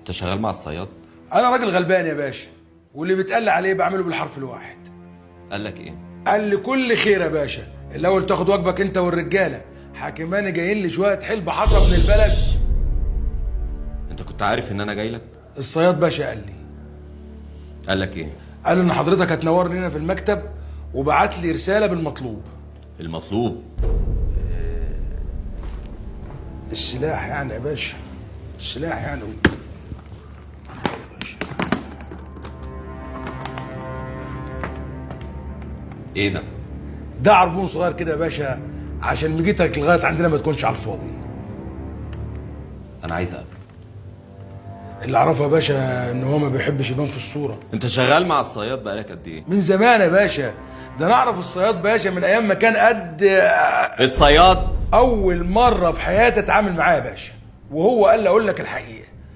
انت شغال مع الصياد؟ انا راجل غلبان يا باشا، واللي بيتقال عليه بعمله بالحرف الواحد. قال لك ايه؟ قال لي كل خير يا باشا، الاول تاخد واجبك انت والرجاله، حاكماني جايين لي شويه حلبة حصى من البلد. انت كنت عارف ان انا جاي لك؟ الصياد باشا قال لي. قال لك ايه؟ قال له ان حضرتك هتنورني هنا في المكتب، وبعت لي رساله بالمطلوب. المطلوب؟ السلاح يعني يا باشا، السلاح يعني. ايه ده؟ ده عربون صغير كده يا باشا، عشان مجيتك لغايه عندنا ما تكونش على الفاضي. انا عايز اقابله. اللي اعرفه يا باشا ان هو ما بيحبش يبان في الصوره. انت شغال مع الصياد بقالك قد ايه؟ من زمان يا باشا، ده انا اعرف الصياد باشا من ايام ما كان قد الصياد؟ اول مره في حياتي اتعامل معاه يا باشا، وهو قال لي اقول لك الحقيقه.